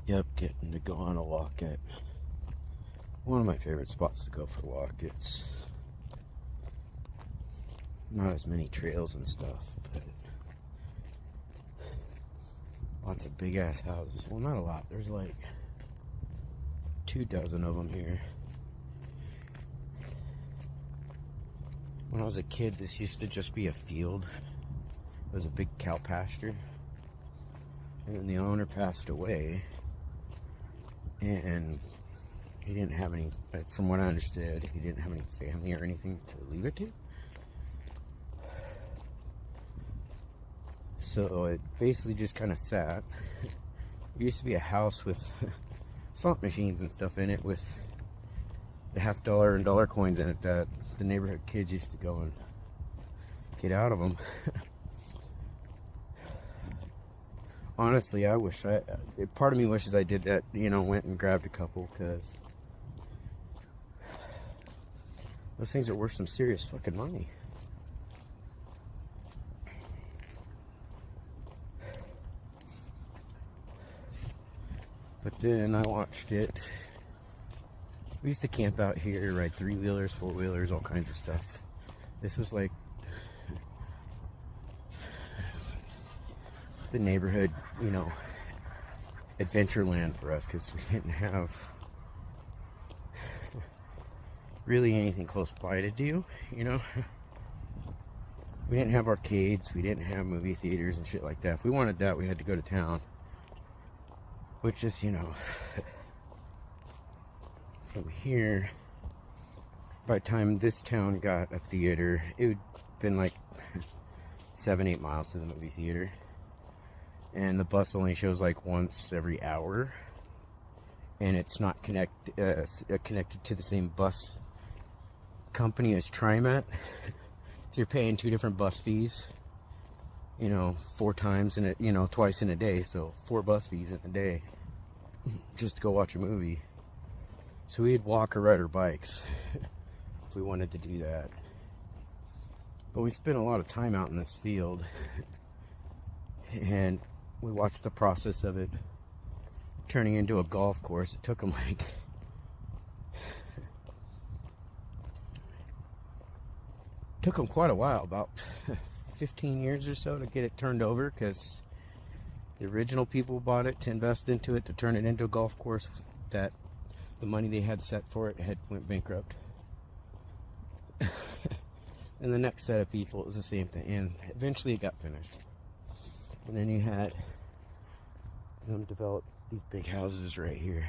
Yep, getting to go on a walk at one of my favorite spots to go for a walk. It's not as many trails and stuff, but lots of big ass houses. Well, not a lot. There's like 24 of them here. When I was a kid, this used to just be a field. It was a big cow pasture. And then the owner passed away. And he didn't have any, from what I understood, he didn't have any family or anything to leave it to. So it basically just kind of sat. It used to be a house with slot machines and stuff in it with the $50 and dollar coins in it that the neighborhood kids used to go and get out of them. Honestly, I wish part of me wishes I did that, you know, went and grabbed a couple, because those things are worth some serious fucking money. But then I watched it. We used to camp out here, ride 3-wheelers, 4-wheelers, all kinds of stuff. This was like the neighborhood, you know, adventure land for us, because we didn't have really anything close by to do, you know. We didn't have arcades, we didn't have movie theaters and shit like that. If we wanted that, we had to go to town, which is, you know, from here, by the time this town got a theater, it would have been like 7-8 miles to the movie theater. And the bus only shows like once every hour, and it's not connected to the same bus company as TriMet. So you're paying 2 different bus fees, you know, 4 times in a, you know, twice in a day. So 4 bus fees in a day just to go watch a movie. So we'd walk or ride our bikes if we wanted to do that. But we spent a lot of time out in this field, and we watched the process of it turning into a golf course. It took them like quite a while, about 15 years or so, to get it turned over, because the original people bought it to invest into it, to turn it into a golf course. That the money they had set for it went bankrupt. And the next set of people, it was the same thing, and eventually it got finished. And then you had them develop these big houses right here.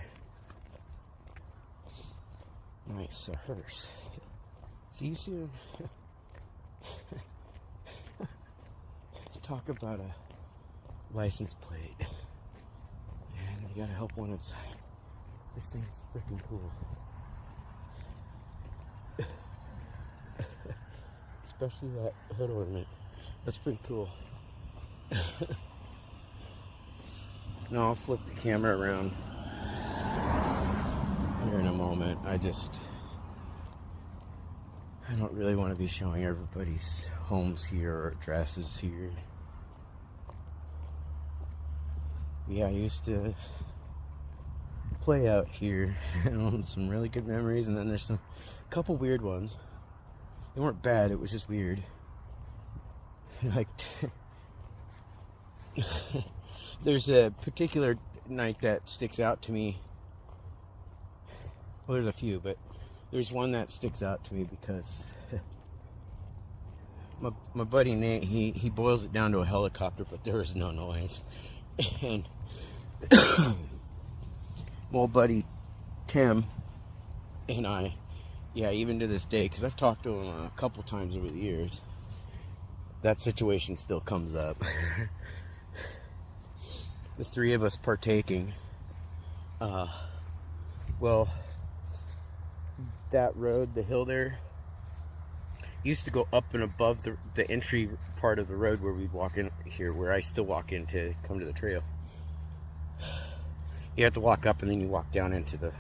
Nice, a hearse. See you soon. Talk about a license plate. And you gotta help one inside. This thing's freaking cool. Especially that hood ornament. That's pretty cool. No, I'll flip the camera around here in a moment. I don't really want to be showing everybody's homes here or addresses here. Yeah, I used to play out here and some really good memories, and then there's a couple weird ones. They weren't bad, it was just weird. Like, there's a particular night that sticks out to me. Well, there's a few, but there's one that sticks out to me because my buddy Nate, he boils it down to a helicopter, but there was no noise. And my old buddy Tim and I, yeah, even to this day, because I've talked to him a couple times over the years, that situation still comes up. The 3 of us partaking. Well, that road, the hill there, used to go up and above the entry part of the road where we'd walk in here, where I still walk in to come to the trail. You have to walk up and then you walk down onto the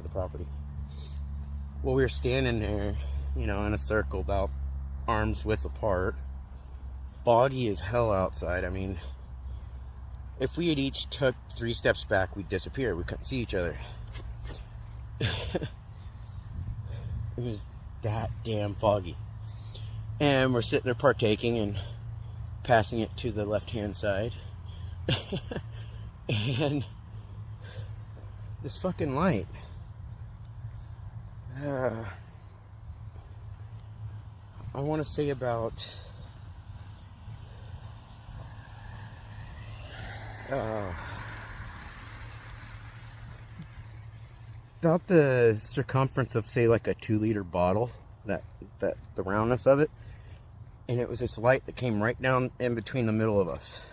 property. Well, we were standing there, you know, in a circle about arms width apart. Foggy as hell outside. I mean, If we had each took 3 steps back, we'd disappear. We couldn't see each other. It was that damn foggy. And we're sitting there partaking and passing it to the left-hand side. And this fucking light. I want to say about the circumference of, say, like a 2-liter bottle, that the roundness of it. And it was this light that came right down in between the middle of us,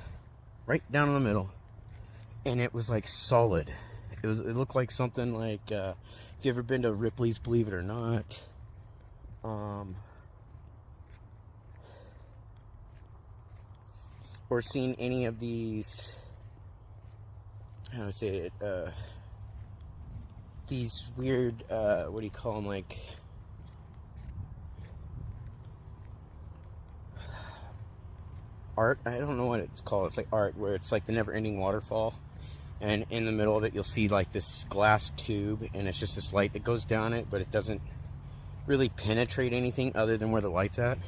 right down in the middle, and it was like solid. It looked like something like, if you ever been to Ripley's Believe It or Not, or seen any of these, how do I say it, these weird, what do you call them, like, art? I don't know what it's called. It's like art, where it's like the never-ending waterfall, and in the middle of it you'll see like this glass tube, and it's just this light that goes down it, but it doesn't really penetrate anything other than where the light's at.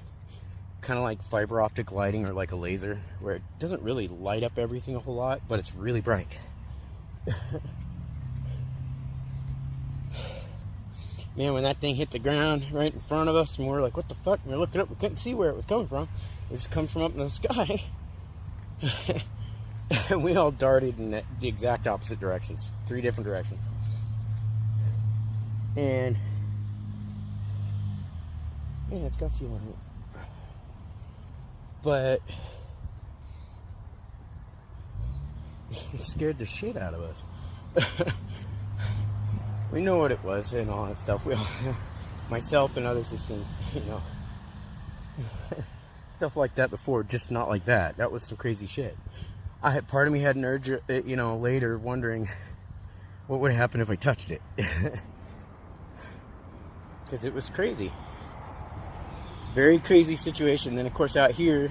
Kind of like fiber optic lighting, or like a laser, where it doesn't really light up everything a whole lot, but it's really bright. Man, when that thing hit the ground right in front of us, and we're like, what the fuck? And we're looking up, we couldn't see where it was coming from. It just comes from up in the sky. And we all darted in the exact opposite directions, 3 different directions. And yeah, it's got fuel in it. But it scared the shit out of us. We know what it was and all that stuff. We all, myself and others have seen, you know, stuff like that before, just not like that. That was some crazy shit. Part of me had an urge, you know, later wondering what would happen if I touched it. Because it was crazy. Very crazy situation. Then, of course, out here,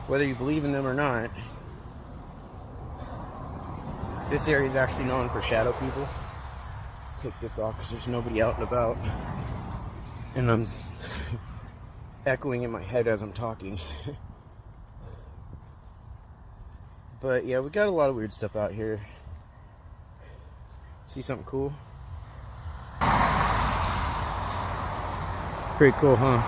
whether you believe in them or not, this area is actually known for shadow people. Take this off because there's nobody out and about. And I'm echoing in my head as I'm talking. But yeah, we got a lot of weird stuff out here. See something cool? Pretty cool, huh?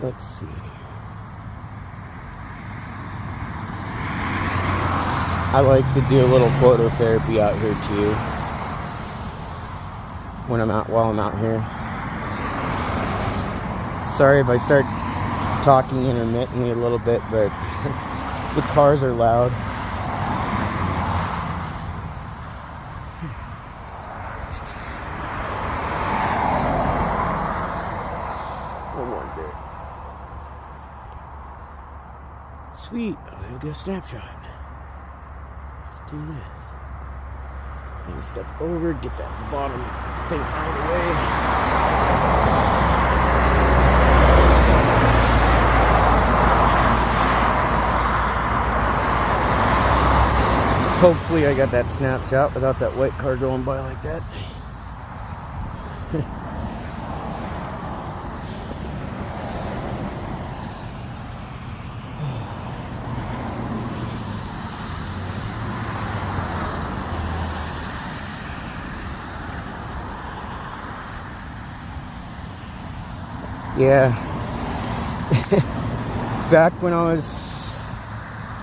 Let's see. I like to do a little phototherapy out here too. While I'm out here. Sorry if I start talking intermittently a little bit, but the cars are loud. Sweet, I'll get a snapshot. Let's do this. And step over, get that bottom thing out of the way. Hopefully I got that snapshot without that white car going by like that. Yeah. Back when I was,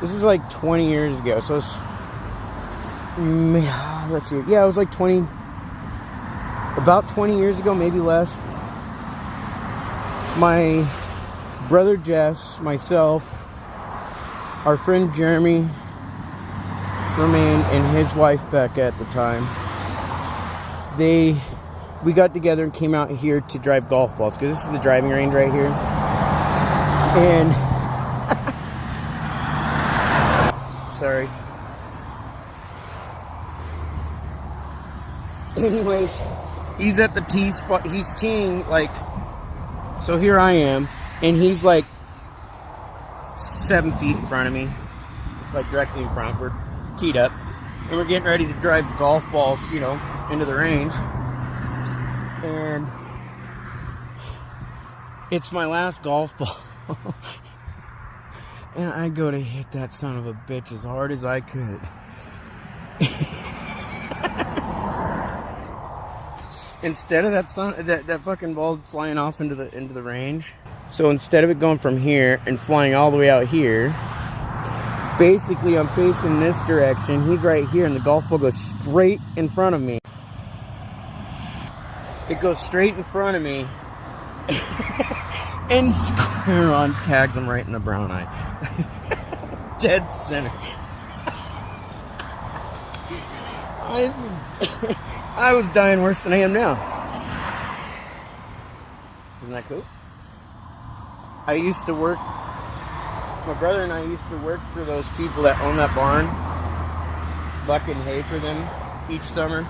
this was like 20 years ago, so it's, let's see, yeah, it was like about 20 years ago, maybe less. My brother Jess, myself, our friend Jeremy Romaine, and his wife Becca at the time, we got together and came out here to drive golf balls, because this is the driving range right here. And sorry. Anyways, he's at the tee spot. He's teeing, like, so here I am, and he's like 7 feet in front of me, like directly in front. We're teed up, and we're getting ready to drive the golf balls, you know, into the range. And it's my last golf ball. And I go to hit that son of a bitch as hard as I could. Instead of that fucking ball flying off into the range. So instead of it going from here and flying all the way out here, basically I'm facing this direction. He's right here, and the golf ball goes straight in front of me. It goes straight in front of me. And square on tags him right in the brown eye. Dead center. I was dying worse than I am now. Isn't that cool? I used to work, my brother and I used to work for those people that own that barn, bucking hay for them each summer.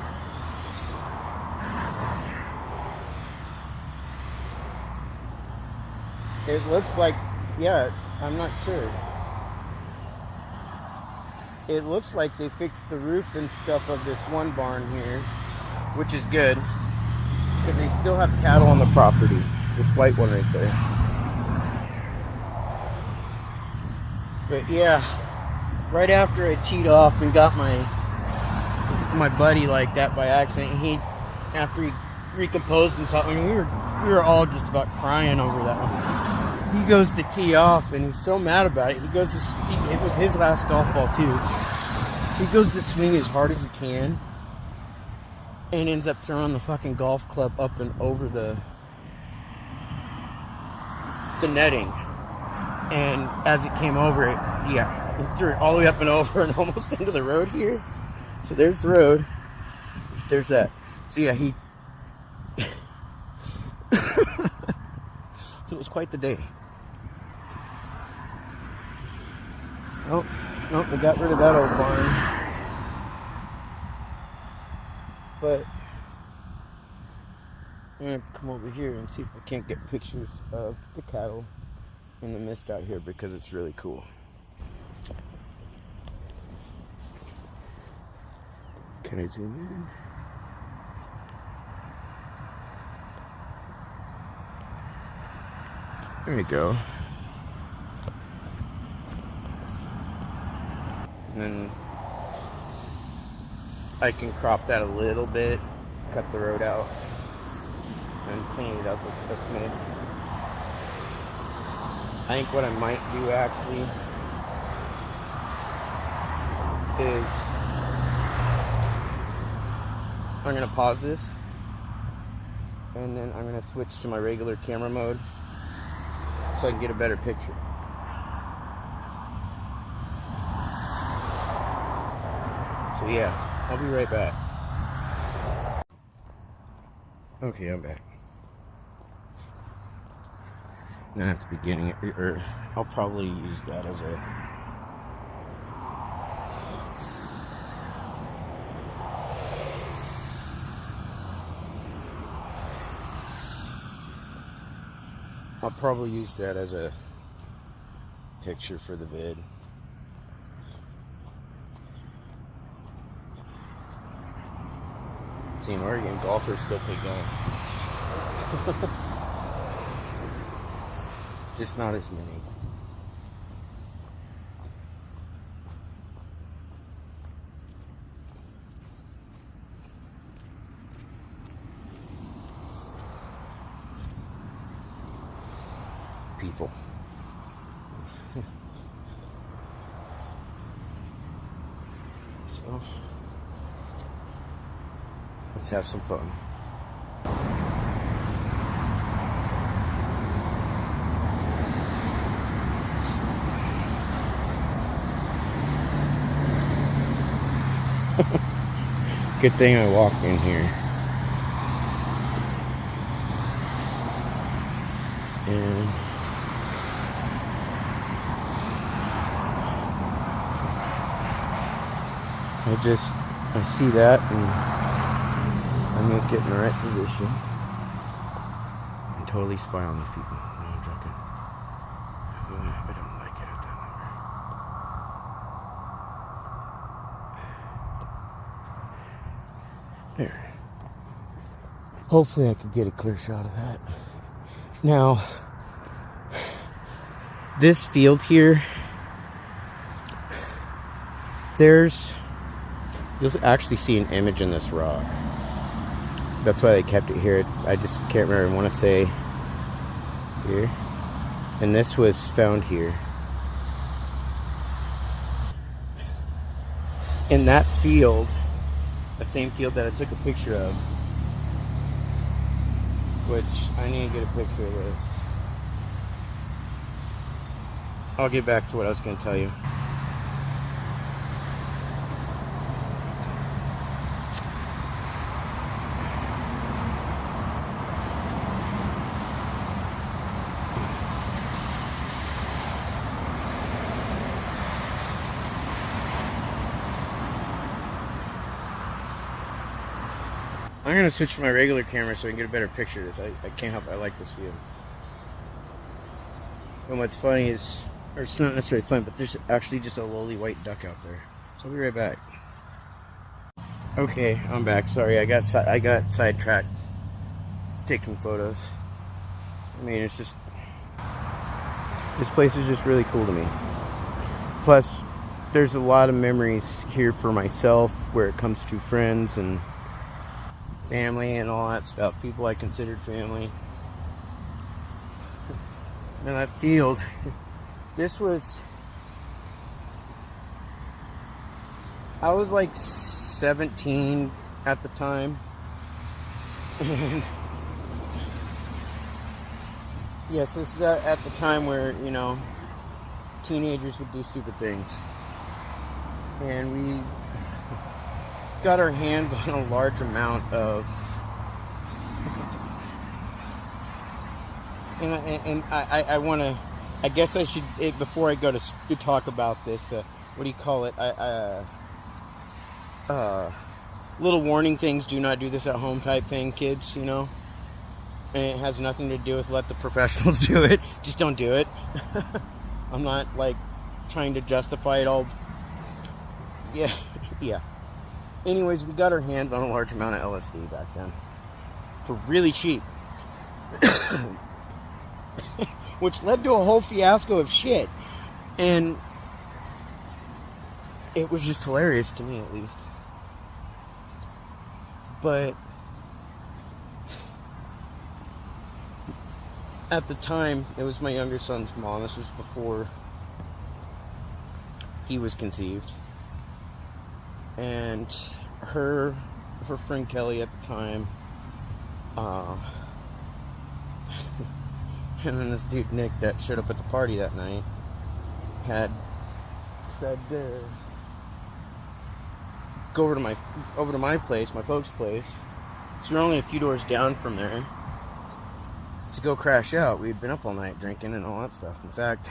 It looks like, yeah, I'm not sure. It looks like they fixed the roof and stuff of this one barn here, which is good, because they still have cattle on the property. This white one right there. But yeah, right after I teed off and got my buddy like that by accident, after he recomposed himself, I mean, we were all just about crying over that one. He goes to tee off, and he's so mad about it. He goes to, it was his last golf ball too. He goes to swing as hard as he can, and ends up throwing the fucking golf club up and over the netting. And as it came over it, yeah, he threw it all the way up and over and almost into the road here. So there's the road. There's that. So yeah, he. So it was quite the day. Oh, no, they got rid of that old barn. But I'm gonna come over here and see if I can't get pictures of the cattle in the mist out here, because it's really cool. Can I zoom in? There you go. And then I can crop that a little bit, cut the road out, and clean it up with a smidge. I think what I might do actually is I'm going to pause this, and then I'm going to switch to my regular camera mode so I can get a better picture. So yeah, I'll be right back. Okay, I'm back. Not at the beginning, or I'll probably use that as a picture for the vid. See, in Oregon, golfers still play golf. Just not as many. People. So, let's have some fun. Good thing I walked in here. And I see that, and I'm gonna get in the right position and totally spy on these people. No, I'm joking. I don't like it at that number. There. Hopefully I could get a clear shot of that. Now, this field here, you'll actually see an image in this rock. That's why they kept it here. I just can't remember. I want to say here. And this was found here. In that field, that same field that I took a picture of, which I need to get a picture of this. I'll get back to what I was going to tell you. I'm going to switch to my regular camera so I can get a better picture of this. I can't help it. I like this view. And what's funny is, or it's not necessarily funny, but there's actually just a lowly white duck out there. So I'll be right back. Okay, I'm back. Sorry, I got sidetracked taking photos. I mean, it's just, this place is just really cool to me. Plus, there's a lot of memories here for myself where it comes to friends and family and all that stuff. People I considered family. And that field, I was like 17 at the time. And yes, this is at the time where, you know, teenagers would do stupid things. And we got our hands on a large amount of, and I want to, I guess I should, before I go to talk about this, what do you call it, little warning things, do not do this at home type thing, kids, you know, and it has nothing to do with let the professionals do it, just don't do it. I'm not like trying to justify it all. Yeah. Anyways, we got our hands on a large amount of LSD back then for really cheap. Which led to a whole fiasco of shit. And it was just hilarious to me, at least. But at the time, it was my younger son's mom. This was before he was conceived. And her friend Kelly at the time, and then this dude Nick that showed up at the party that night had said, go over to my place, my folks' place. So we're only a few doors down from there to go crash out. We'd been up all night drinking and all that stuff. In fact,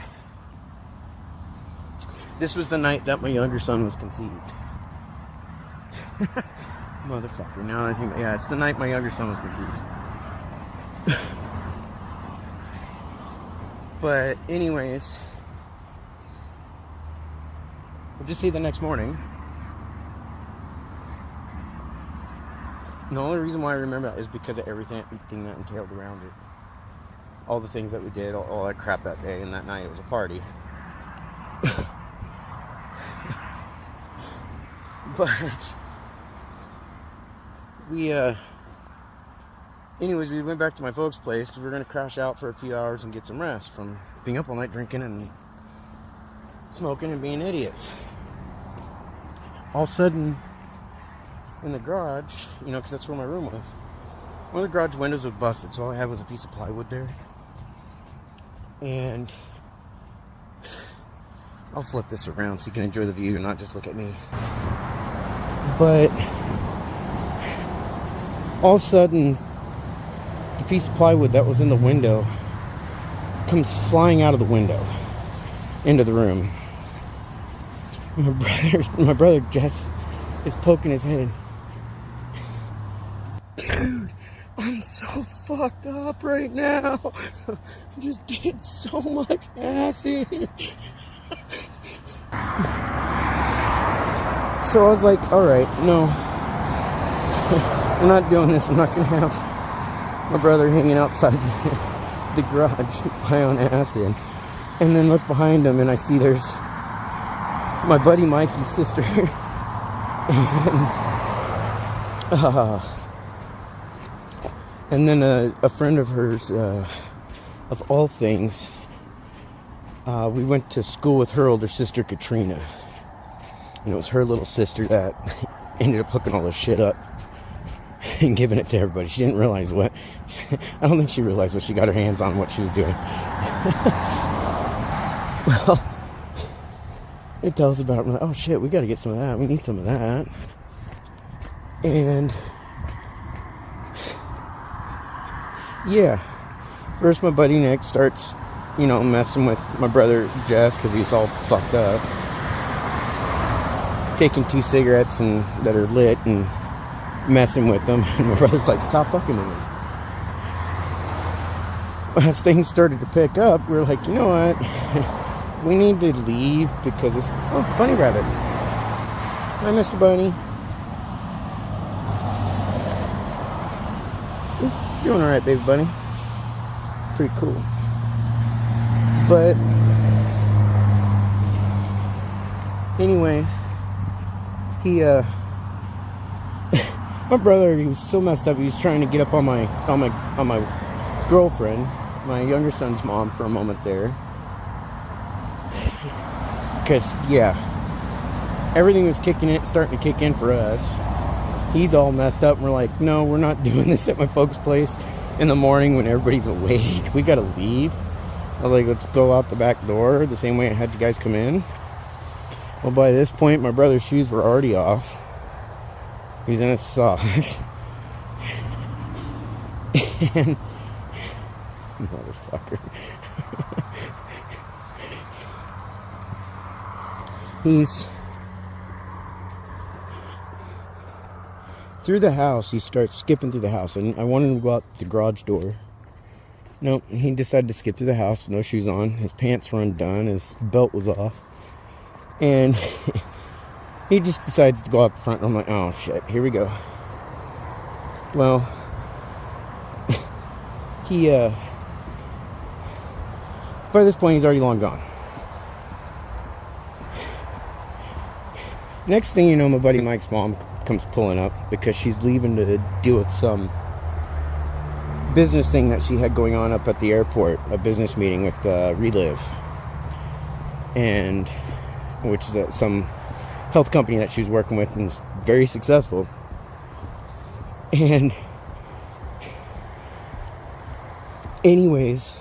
this was the night that my younger son was conceived. Motherfucker. Now I think, yeah, it's the night my younger son was conceived. But anyways, we'll just see the next morning. And the only reason why I remember that is because of everything that entailed around it. All the things that we did, all that crap that day and that night. It was a party. But anyways, we went back to my folks' place because we were going to crash out for a few hours and get some rest from being up all night drinking and smoking and being idiots. All of a sudden, in the garage, you know, because that's where my room was, one of the garage windows was busted, so all I had was a piece of plywood there. And I'll flip this around so you can enjoy the view and not just look at me. But all of a sudden, the piece of plywood that was in the window comes flying out of the window into the room. My brother Jess is poking his head in. Dude, I'm so fucked up right now. I just did so much acid. So I was like, alright, no. I'm not doing this. I'm not going to have my brother hanging outside the garage high on acid. And then look behind him and I see there's my buddy Mikey's sister. And then a friend of hers, of all things, we went to school with her older sister Katrina. And it was her little sister that ended up hooking all this shit up and giving it to everybody. She didn't realize what. I don't think she realized what she got her hands on, what she was doing. Well, it tells about, oh shit, we got to get some of that. We need some of that. And yeah, first my buddy Nick starts, messing with my brother Jess because he's all fucked up. Taking 2 cigarettes that are lit and messing with them. And my brother's like, stop fucking with me. As things started to pick up, we were like, you know what? We need to leave because it's... Oh, bunny rabbit. Hi, Mr. Bunny. Ooh, doing alright, baby bunny. Pretty cool. But... anyways... my brother, he was so messed up. He was trying to get up on my girlfriend, my younger son's mom, for a moment there. Because everything was starting to kick in for us. He's all messed up, and we're like, no, we're not doing this at my folks' place in the morning when everybody's awake. We gotta leave. I was like, let's go out the back door the same way I had you guys come in. Well, by this point, my brother's shoes were already off. He's in his socks. And... motherfucker. He's... through the house, he starts skipping through the house. And I wanted him to go out the garage door. Nope, he decided to skip through the house, no shoes on. His pants were undone, his belt was off. And he just decides to go out the front. And I'm like, oh shit, here we go. Well, he, by this point, he's already long gone. Next thing you know, my buddy Mike's mom comes pulling up because she's leaving to deal with some business thing that she had going on up at the airport, a business meeting with Relive. And... which is some health company that she was working with and was very successful. And anyways,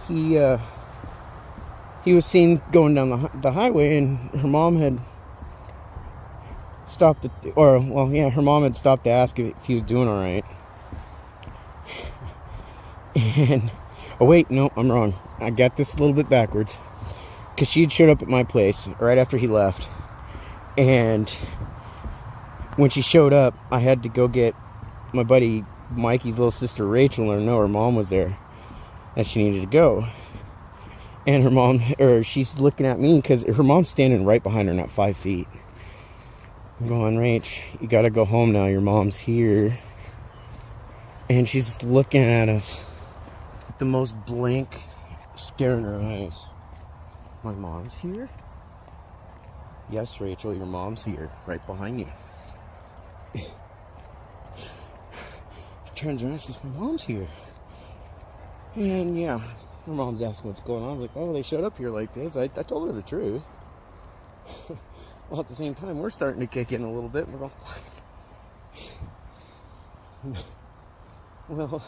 he was seen going down the highway, and her mom had stopped her mom had stopped to ask if he was doing all right. And oh wait, no, I'm wrong. I got this a little bit backwards. Because she had showed up at my place right after he left. And when she showed up, I had to go get my buddy Mikey's little sister Rachel and let her know her mom was there. And she needed to go. And her mom, she's looking at me because her mom's standing right behind her, not 5 feet. I'm going, Rach, you gotta go home now. Your mom's here. And she's just looking at us with the most blank stare in her eyes. My mom's here? Yes, Rachel, your mom's here, right behind you. She turns around and says, my mom's here. And yeah, her mom's asking what's going on. I was like, oh, they showed up here like this. I told her the truth. Well, at the same time, we're starting to kick in a little bit. And we're going, well,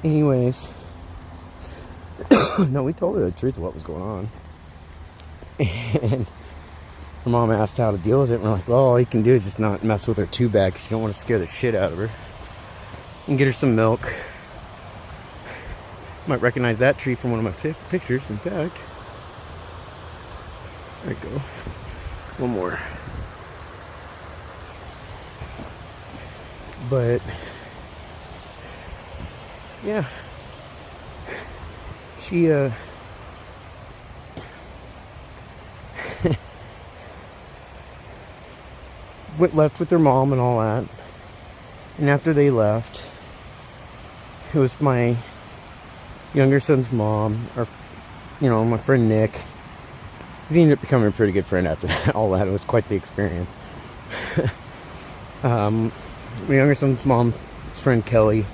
anyways, no, we told her the truth of what was going on. And her mom asked how to deal with it. And we're like, well, all you can do is just not mess with her too bad because you don't want to scare the shit out of her. And get her some milk. Might recognize that tree from one of my pictures, in fact. There we go. One more. But yeah, she left with their mom and all that. And after they left, it was my younger son's mom, or my friend Nick. He ended up becoming a pretty good friend after that. All that, it was quite the experience. My younger son's mom's friend Kelly.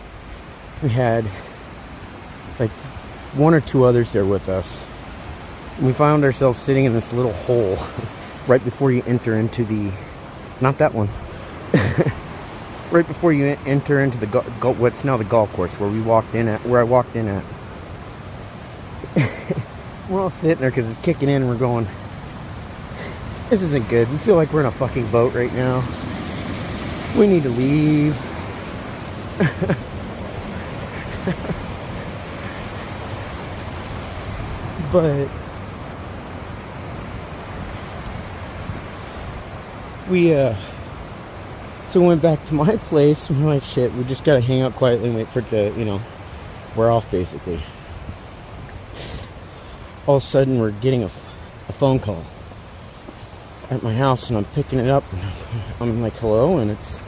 We had like one or two others there with us. And we found ourselves sitting in this little hole right before you enter into the, not that one, right before you enter into the what's now the golf course where I walked in at. We're all sitting there because it's kicking in and we're going, this isn't good. We feel like we're in a fucking boat right now. We need to leave. But we so we went back to my place and we're like, shit, we just gotta hang out quietly and wait for it to, wear off basically. All of a sudden we're getting a phone call at my house and I'm picking it up and I'm like, hello, and it's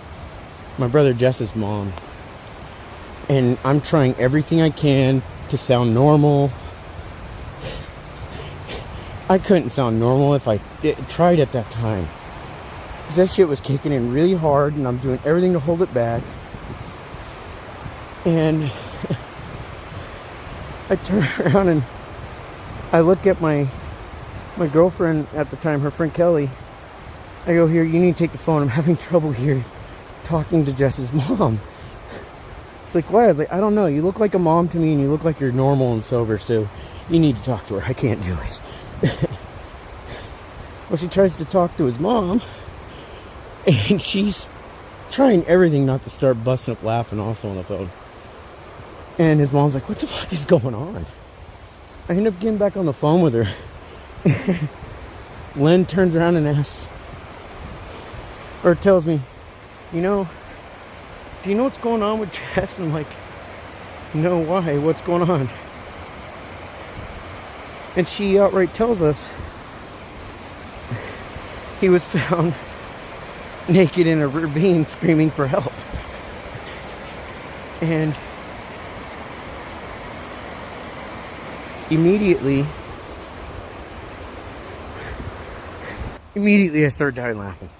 my brother Jess's mom. And I'm trying everything I can to sound normal. I couldn't sound normal if I tried at that time. Because that shit was kicking in really hard and I'm doing everything to hold it back. And I turn around and I look at my girlfriend at the time, her friend Kelly. I go, here, you need to take the phone. I'm having trouble here talking to Jess's mom. It's like, why? I was like, I don't know. You look like a mom to me and you look like you're normal and sober, so you need to talk to her. I can't do it. Well, she tries to talk to his mom and she's trying everything not to start busting up laughing also on the phone. And his mom's like, what the fuck is going on? I end up getting back on the phone with her. Len turns around and asks, or tells me, do you know what's going on with Jess? And I'm like, no, why? What's going on? And she outright tells us he was found naked in a ravine screaming for help. And immediately I started dying laughing.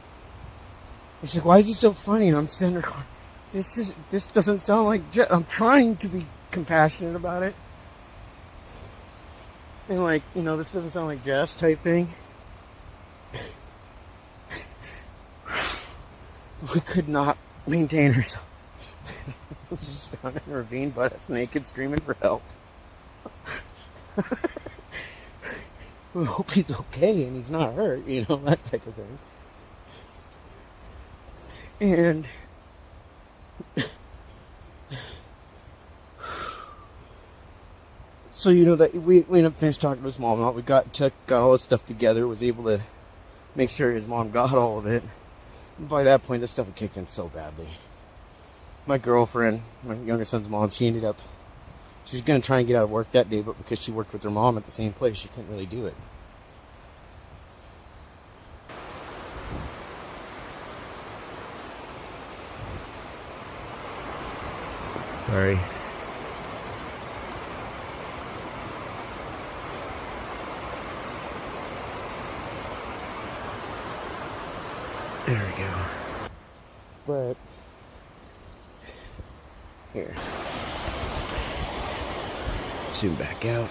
He's like, why is he so funny? And I'm sitting there going, this doesn't sound like Jess. I'm trying to be compassionate about it. And like, this doesn't sound like Jess type thing. We could not maintain ourselves. We just found in a ravine, butt us naked, screaming for help. We hope he's okay and he's not hurt, that type of thing. And so that we ended up finished talking to his mom. We got all this stuff together, was able to make sure his mom got all of it. And by that point, this stuff had kicked in so badly. My girlfriend, my younger son's mom, she was going to try and get out of work that day, but because she worked with her mom at the same place, she couldn't really do it. Sorry. There we go. But here. Zoom back out.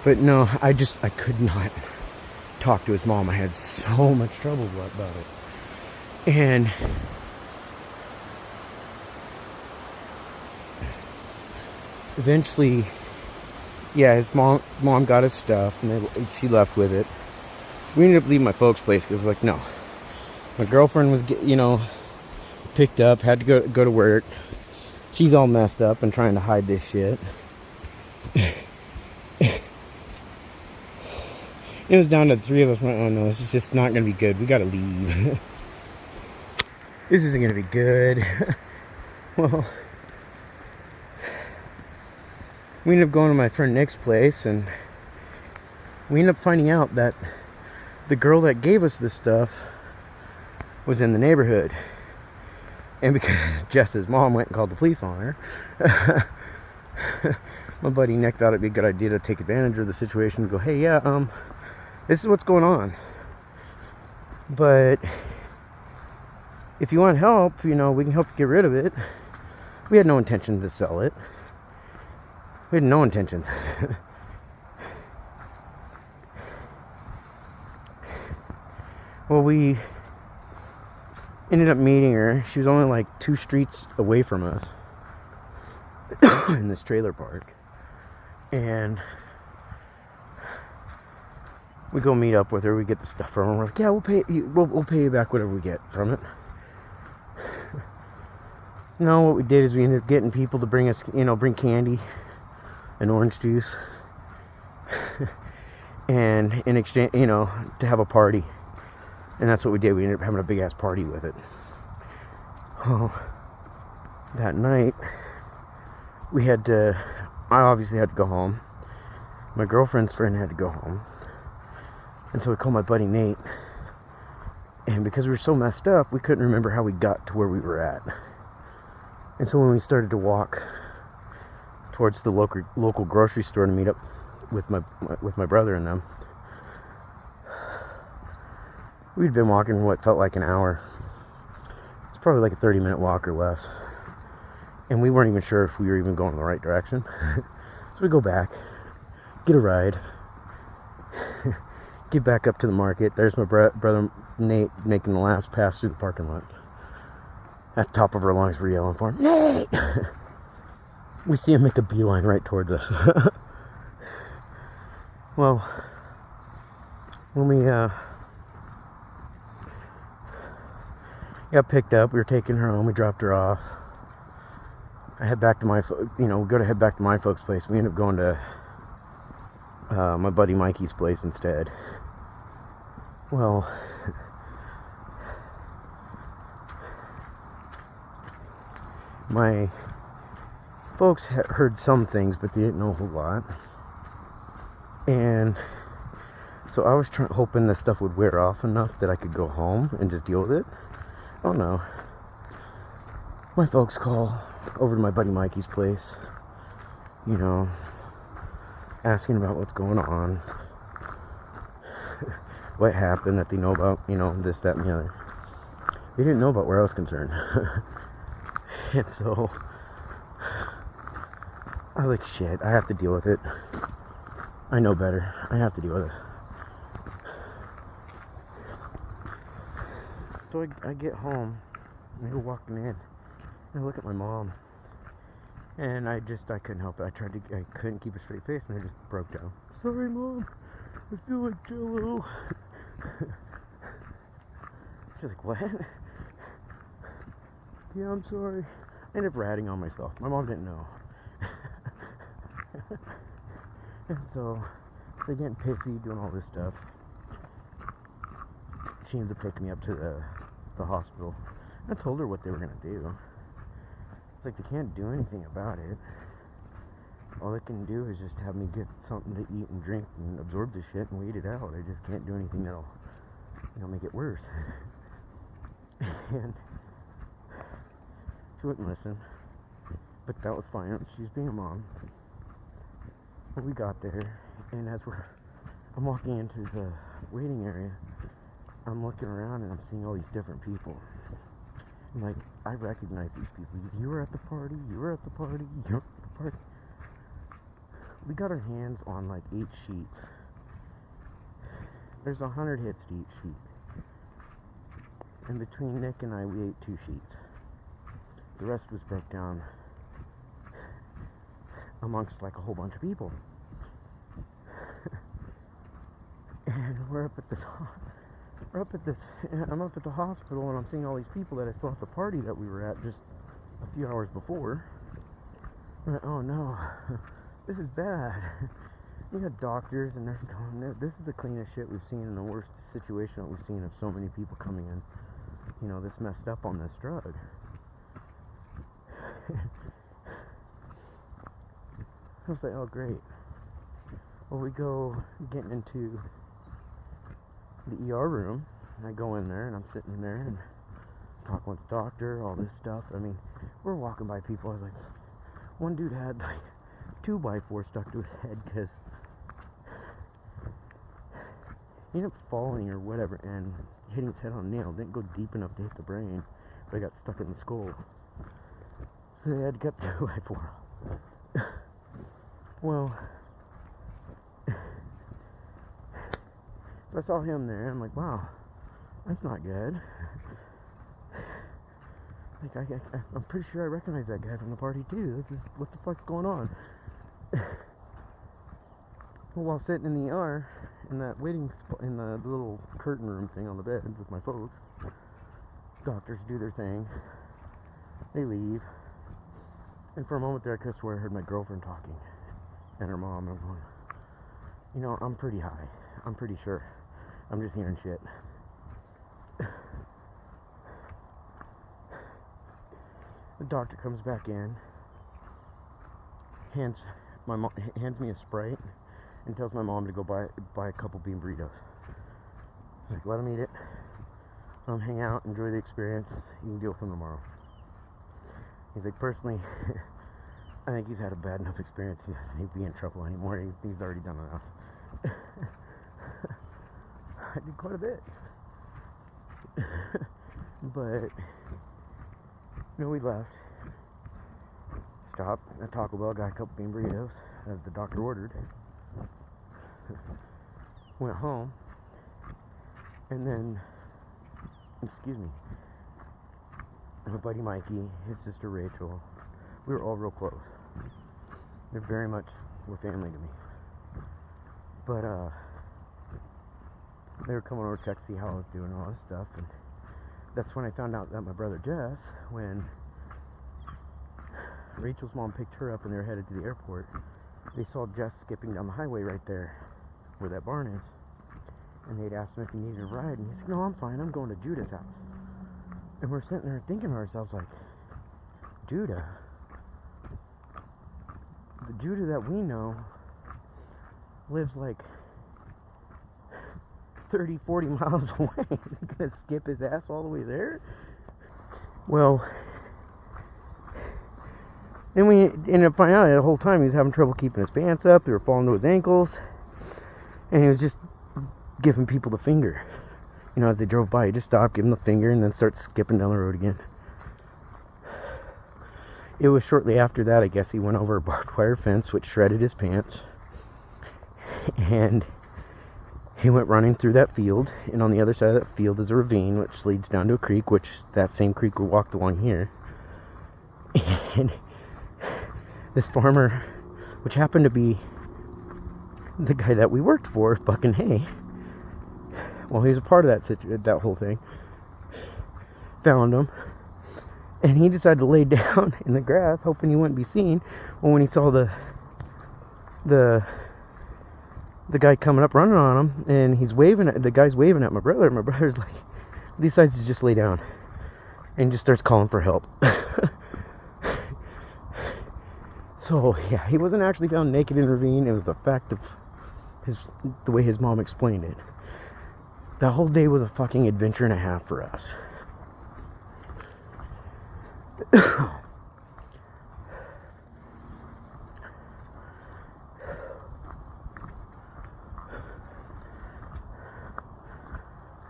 But no, I could not talk to his mom. I had so much trouble about it. And eventually, yeah, his mom got his stuff and she left with it. We ended up leaving my folks' place because like, no. My girlfriend was, picked up, had to go to work. She's all messed up and trying to hide this shit. It was down to the three of us. Oh no, this is just not gonna be good. We gotta leave. This isn't gonna be good. Well, we ended up going to my friend Nick's place, and we ended up finding out that the girl that gave us this stuff was in the neighborhood. And because Jess's mom went and called the police on her, my buddy Nick thought it'd be a good idea to take advantage of the situation and go, hey, yeah, this is what's going on. But if you want help, you know, we can help you get rid of it. We had no intention to sell it. We had no intentions. Well, we ended up meeting her. She was only like 2 streets away from us in this trailer park. And we go meet up with her. We get the stuff from her. We're like, yeah, we'll pay you back whatever we get from it. No, what we did is we ended up getting people to bring us, bring candy and orange juice, and in exchange, to have a party. And that's what we did. We ended up having a big ass party with it. Oh, that night I obviously had to go home. My girlfriend's friend had to go home. And so we called my buddy Nate. And because we were so messed up, we couldn't remember how we got to where we were at. And so when we started to walk towards the local grocery store to meet up with my brother and them, we'd been walking what felt like an hour. It's probably like a 30-minute walk or less. And we weren't even sure if we were even going in the right direction. So we go back, get a ride, get back up to the market. There's my brother Nate making the last pass through the parking lot. At the top of our lungs, we're yelling for him, Nate! We see him make a beeline right towards us. Well, when we got picked up, we were taking her home, we dropped her off. I head back to my folks' place. We ended up going to my buddy Mikey's place instead. Well, my folks heard some things, but they didn't know a whole lot. And so I was hoping this stuff would wear off enough that I could go home and just deal with it. Oh no. My folks call over to my buddy Mikey's place, asking about what's going on, what happened, that they know about, this, that, and the other. They didn't know about where I was concerned. And so I was like, shit, I have to deal with it. I know better. I have to deal with it. So I get home, and I go walking in, and I look at my mom, and I couldn't help it. I couldn't keep a straight face, and I just broke down. Sorry, Mom, I feel like Jello. She's like, what? Yeah, I'm sorry. I ended up ratting on myself. My mom didn't know. And so getting pissy, doing all this stuff. She ends up taking me up to the hospital. I told her what they were going to do. It's like, they can't do anything about it. All they can do is just have me get something to eat and drink and absorb the shit and wait it out. I just can't do anything that'll, make it worse. And she wouldn't listen. But that was fine. She's being a mom. But we got there, and as I'm walking into the waiting area, I'm looking around and I'm seeing all these different people. I'm like, I recognize these people. You were at the party, you were at the party, you were at the party. We got our hands on like 8 sheets. There's 100 hits to each sheet. And between Nick and I, we ate 2 sheets. The rest was broke down amongst like a whole bunch of people. And I'm up at the hospital, and I'm seeing all these people that I saw at the party that we were at just a few hours before. I'm like, oh no, This is bad. You got doctors and nurses going, this is the cleanest shit we've seen in the worst situation that we've seen of so many people coming in, you know, this messed up on this drug. I was like, oh great. Well, we go getting into the ER room, and I go in there, and I'm sitting in there, and talking with the doctor, all this stuff. I mean, we're walking by people. I was like, one dude had like 2x4 stuck to his head because he ended up falling or whatever and hitting his head on a nail. Didn't go deep enough to hit the brain, but it got stuck in the skull. So they had to cut the 2x4. Well, so I saw him there. I'm like, wow, that's not good. Like, I'm pretty sure I recognize that guy from the party too. This is, what the fuck's going on? Well, while sitting in the ER, in that waiting spot, in the little curtain room thing on the bed with my folks, doctors do their thing. They leave. And for a moment there, I could have sworn I heard my girlfriend talking. And her mom. And I'm going, you know, I'm pretty high. I'm pretty sure. I'm just hearing shit. The doctor comes back in, hands me a Sprite, and tells my mom to go buy a couple bean burritos. He's like, let him eat it. Let him hang out, enjoy the experience. You can deal with him tomorrow. He's like, personally, I think he's had a bad enough experience. He doesn't need to be in trouble anymore. He's already done enough. I did quite a bit. But, you know, we left. Stopped at Taco Bell, got a couple bean burritos, as the doctor ordered. Went home. And then, excuse me, my buddy Mikey, his sister Rachel, we were all real close. They're very much were family to me. But they were coming over to check to see how I was doing and all this stuff, and that's when I found out that my brother Jess, when Rachel's mom picked her up and they were headed to the airport, they saw Jess skipping down the highway right there where that barn is, and they'd asked him if he needed a ride, and he said, no, I'm fine, I'm going to Judah's house. And we're sitting there thinking to ourselves, like, Judah? The Judah that we know lives like 30, 40 miles away. Is he gonna skip his ass all the way there? Well, then we ended up finding out the whole time he was having trouble keeping his pants up. They were falling to his ankles, and he was just giving people the finger. You know, as they drove by, he just stopped, give him the finger, and then start skipping down the road again. It was shortly after that, I guess, he went over a barbed wire fence, which shredded his pants, and he went running through that field, and on the other side of that field is a ravine, which leads down to a creek, which that same creek we walked along here. And this farmer, which happened to be the guy that we worked for, bucking hay, well, he was a part of that whole thing, found him, and he decided to lay down in the grass, hoping he wouldn't be seen. Well, when he saw the guy coming up running on him, and the guy's waving at my brother, and my brother's like, he decides to just lay down and just starts calling for help. So yeah, he wasn't actually found naked in the ravine. It was the fact of the way his mom explained it. That whole day was a fucking adventure and a half for us.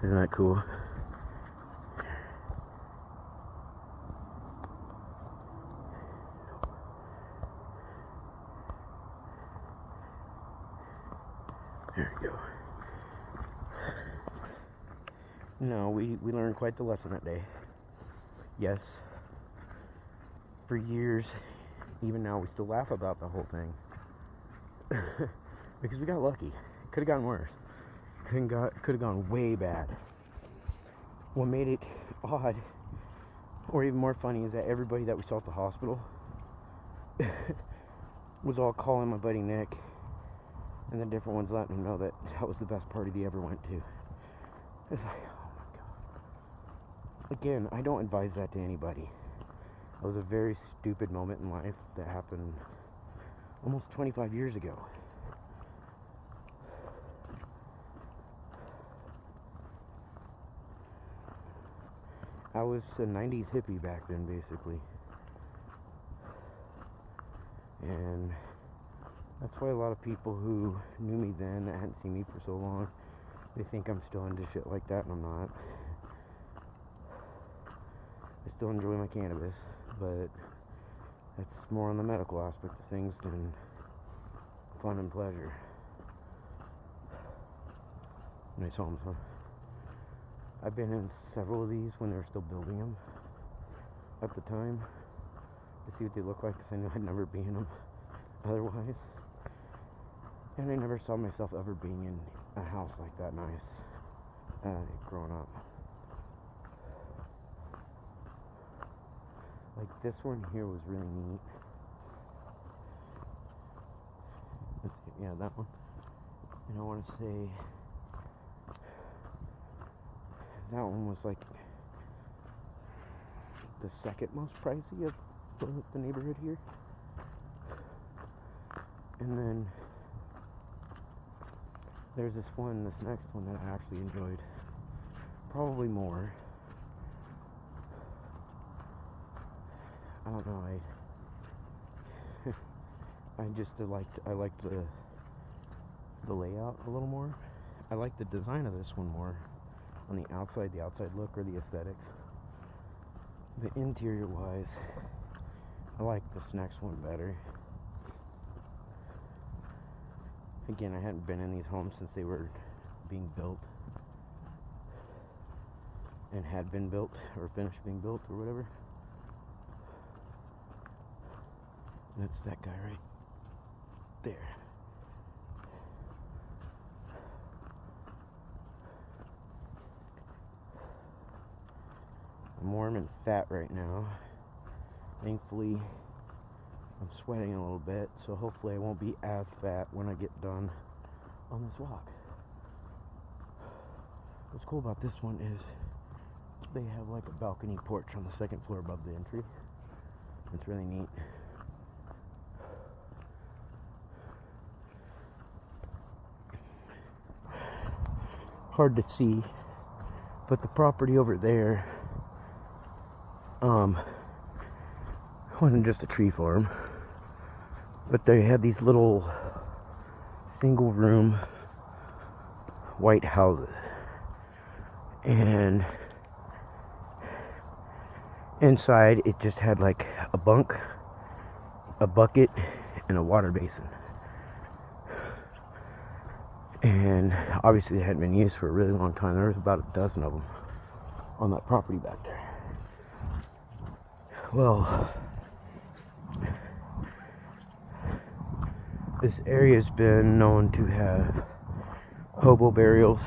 Isn't that cool? There we go. No, we learned quite the lesson that day. Yes. For years, even now, we still laugh about the whole thing. Because we got lucky. Could have gotten worse. Could have gone way bad. What made it odd, or even more funny, is that everybody that we saw at the hospital, was all calling my buddy Nick, and the different ones letting him know that that was the best party they ever went to. It's like, oh my god. Again, I don't advise that to anybody. It was a very stupid moment in life that happened almost 25 years ago. I was a 90s hippie back then, basically. And that's why a lot of people who knew me then, that hadn't seen me for so long, they think I'm still into shit like that, and I'm not. I still enjoy my cannabis, but that's more on the medical aspect of things than fun and pleasure. Nice homes, huh? I've been in several of these when they were still building them at the time to see what they look like, because I knew I'd never be in them otherwise. And I never saw myself ever being in a house like that nice growing up. Like this one here was really neat. Let's see, yeah, that one. And I want to say that one was like the second most pricey of the neighborhood here. And then there's this next one that I actually enjoyed probably more. I don't know, I liked the layout a little more. I like the design of this one more on the outside look, or the aesthetics. The interior wise, I like this next one better. Again, I hadn't been in these homes since they were being built, and had been built, or finished being built, or whatever. And that's that guy right there. I'm warm and fat right now. Thankfully, I'm sweating a little bit, so hopefully I won't be as fat when I get done on this walk. What's cool about this one is they have like a balcony porch on the second floor above the entry. It's really neat. Hard to see, but the property over there wasn't just a tree farm, but they had these little single room white houses, and inside it just had like a bunk, a bucket, and a water basin. And obviously they hadn't been used for a really long time. There was about a dozen of them on that property back there. Well, this area's been known to have hobo burials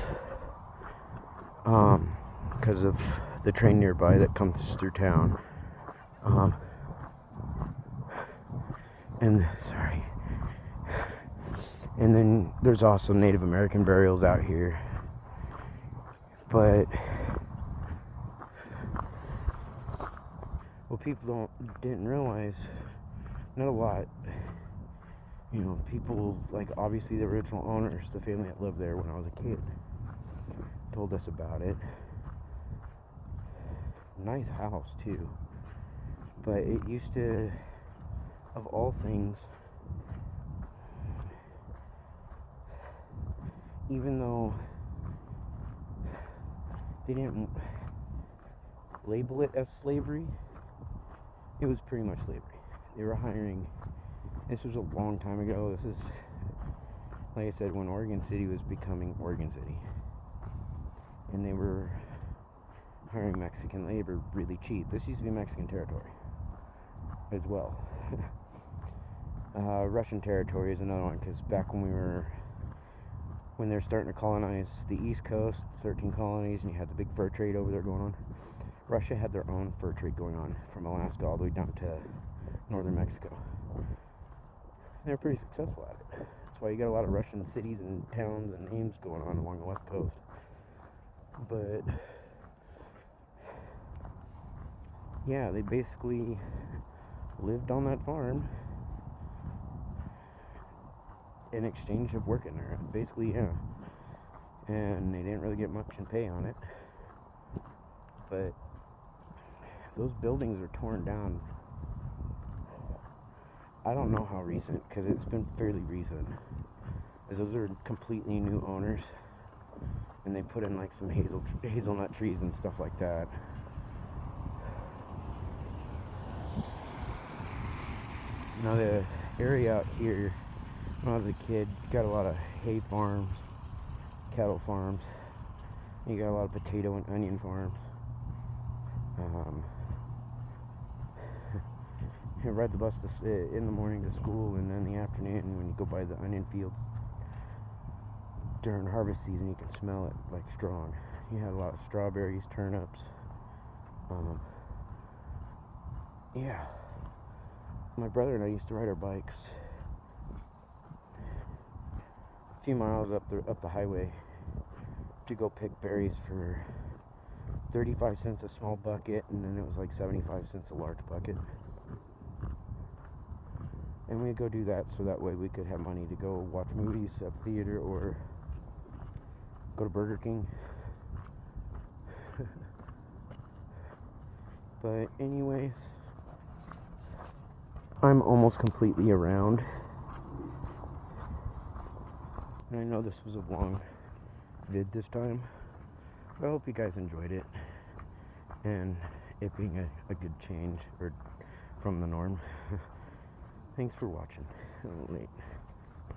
because of the train nearby that comes through town. And then there's also Native American burials out here. But what people didn't realize, not a lot, you know, people, like obviously the original owners, the family that lived there when I was a kid, told us about it. Nice house too. But it used to, of all things, even though they didn't label it as slavery, it was pretty much slavery. They were hiring, this was a long time ago, this is, like I said, when Oregon City was becoming Oregon City. And they were hiring Mexican labor really cheap. This used to be Mexican territory as well. Russian territory is another one, because back when they're starting to colonize the East Coast, 13 colonies, and you had the big fur trade over there going on, Russia had their own fur trade going on from Alaska all the way down to northern Mexico. they're pretty successful at it. That's why you got a lot of Russian cities and towns and names going on along the west coast. But yeah, they basically lived on that farm in exchange of working there. Basically, yeah. And they didn't really get much in pay on it. But those buildings are torn down. I don't know how recent, because it's been fairly recent. As those are completely new owners, and they put in like some hazelnut trees and stuff like that. Now the area out here, when I was a kid, got a lot of hay farms, cattle farms. You got a lot of potato and onion farms. You ride the bus in the morning to school, and then in the afternoon when you go by the onion fields during harvest season, you can smell it like strong. You had a lot of strawberries, turnips. Yeah. My brother and I used to ride our bikes a few miles up the highway to go pick berries for 35 cents a small bucket, and then it was like 75 cents a large bucket. And we'd go do that so that way we could have money to go watch movies at the theater or go to Burger King. But anyways, I'm almost completely around. And I know this was a long vid this time, but I hope you guys enjoyed it. And it being a good change from the norm. Thanks for watching. A little late.